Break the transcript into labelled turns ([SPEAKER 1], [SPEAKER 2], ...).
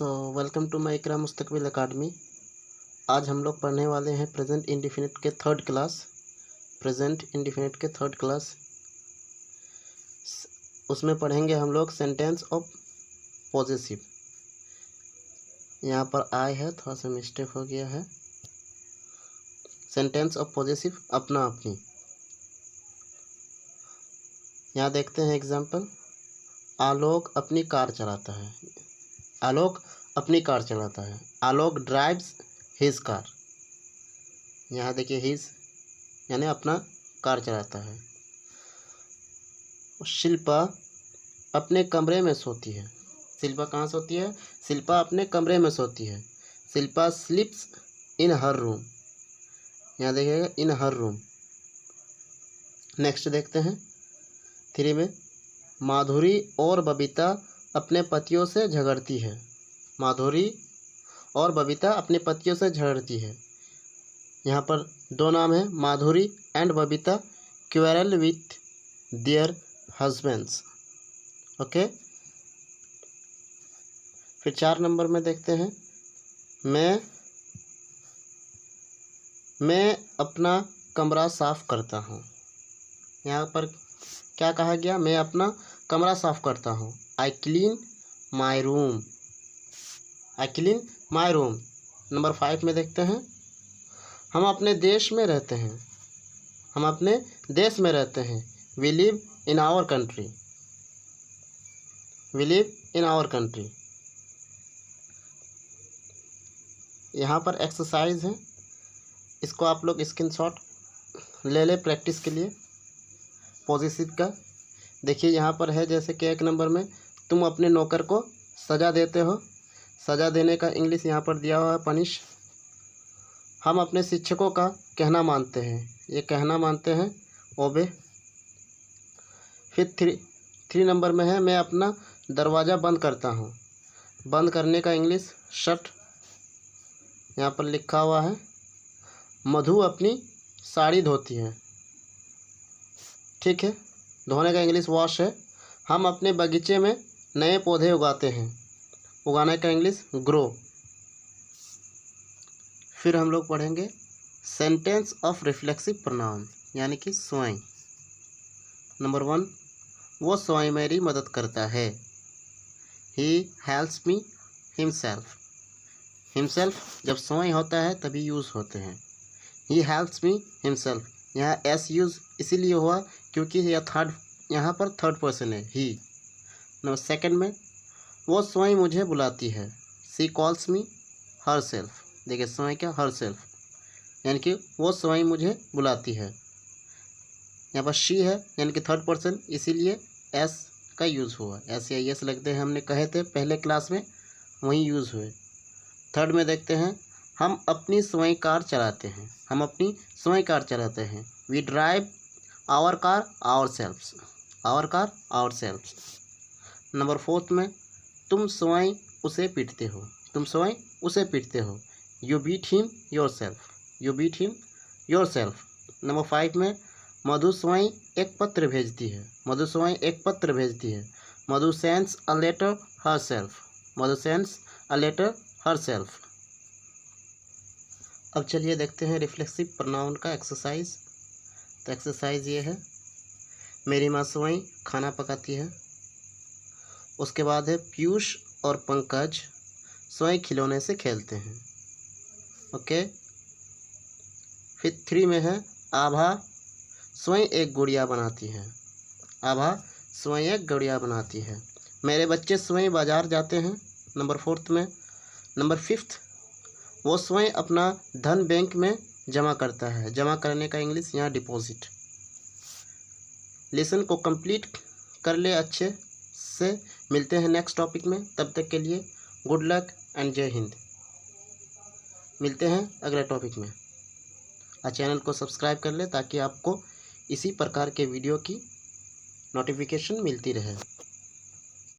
[SPEAKER 1] Welcome to my इकरा मुस्तकबिल academy. आज हम लोग पढ़ने वाले हैं प्रेजेंट इंडिफिनिट के थर्ड क्लास। उसमें पढ़ेंगे हम लोग सेंटेंस ऑफ पॉजेसिव। यहाँ पर आय है, थोड़ा सा मिस्टेक हो गया है। सेंटेंस ऑफ पॉजेसिव अपना अपनी। यहाँ देखते हैं एग्जाम्पल। आलोक अपनी कार चलाता है। आलोक अपनी कार चलाता है। आलोक ड्राइव्स हिज कार। यहाँ देखिए हिज यानी अपना कार चलाता है। शिल्पा अपने कमरे में सोती है। शिल्पा कहाँ सोती है? शिल्पा अपने कमरे में सोती है। शिल्पा स्लीप्स इन हर रूम। यहाँ देखिएगा इन हर रूम। नेक्स्ट देखते हैं 3 में। माधुरी और बबीता अपने पतियों से झगड़ती है। माधुरी और बबीता अपने पतियों से झगड़ती है। यहाँ पर 2 नाम है, Madhuri and Babita quarrel with their husbands. Okay. फिर 4 नंबर में देखते हैं। मैं अपना कमरा साफ करता हूँ। यहाँ पर क्या कहा गया? मैं अपना कमरा साफ करता हूँ। I clean my room. I clean my room. Number 5 में देखते हैं। हम अपने देश में रहते हैं। हम अपने देश में रहते हैं। We live in our country. We live in our country. यहाँ पर एक्सरसाइज है, इसको आप लोग स्क्रीनशॉट ले ले प्रैक्टिस के लिए पॉजिटिव का। देखिए यहाँ पर है, जैसे कि 1 नंबर में तुम अपने नौकर को सज़ा देते हो। सज़ा देने का इंग्लिश यहाँ पर दिया हुआ है पनिश। हम अपने शिक्षकों का कहना मानते हैं। ये कहना मानते हैं ओबे। फिर 3 नंबर में है, मैं अपना दरवाज़ा बंद करता हूँ। बंद करने का इंग्लिश शट। यहाँ पर लिखा हुआ है। मधु अपनी साड़ी धोती है। ठीक है, धोने का इंग्लिश वॉश है। हम अपने बगीचे में नए पौधे उगाते हैं। उगाने का इंग्लिश ग्रो। फिर हम लोग पढ़ेंगे सेंटेंस ऑफ रिफ्लेक्सिव प्रोनाउन यानी कि स्वयं। नंबर 1, वो स्वयं मेरी मदद करता है। He helps me himself. Himself जब स्वयं होता है तभी यूज़ होते हैं। He helps me himself. यहाँ एस यूज़ इसीलिए हुआ क्योंकि यह यहाँ पर थर्ड पर्सन है, ही। नंबर 2 में, वो स्वयं मुझे बुलाती है। सी कॉल्स मी हर सेल्फ। देखिए स्वयं क्या? हर सेल्फ, यानी कि वो स्वयं मुझे बुलाती है। यहाँ पर शी है यानी कि थर्ड पर्सन, इसीलिए एस का यूज़ हुआ। एस या एस लगते हैं, हमने कहे थे पहले क्लास में, वहीं यूज़ हुए। 3rd में देखते हैं। हम अपनी स्वयं कार चलाते हैं। हम अपनी स्वयं कार चलाते हैं। We drive our car ourselves. Our car ourselves. Number 4 में, तुम स्वयं उसे पीटते हो। तुम स्वयं उसे पीटते हो। You beat him yourself. You beat him yourself. Number 5 में, मधु स्वयं एक पत्र भेजती है। मधु स्वयं एक पत्र भेजती है। Madhu sends a letter herself. Madhu sends a letter herself. अब चलिए देखते हैं रिफ्लेक्सिव प्रोनाउन का एक्सरसाइज। तो एक्सरसाइज ये है, मेरी माँ स्वयं खाना पकाती है। उसके बाद है, पीयूष और पंकज स्वयं खिलौने से खेलते हैं। ओके। फिर 3 में है, आभा स्वयं एक गुड़िया बनाती है। आभा स्वयं एक गुड़िया बनाती है। मेरे बच्चे स्वयं बाजार जाते हैं। नंबर 4 में। नंबर 5, वो स्वयं अपना धन बैंक में जमा करता है। जमा करने का इंग्लिश यहाँ डिपॉजिट। लेसन को कंप्लीट कर ले अच्छे से। मिलते हैं नेक्स्ट टॉपिक में, तब तक के लिए गुड लक एंड जय हिंद। मिलते हैं अगले टॉपिक में। चैनल को सब्सक्राइब कर ले ताकि आपको इसी प्रकार के वीडियो की नोटिफिकेशन मिलती रहे।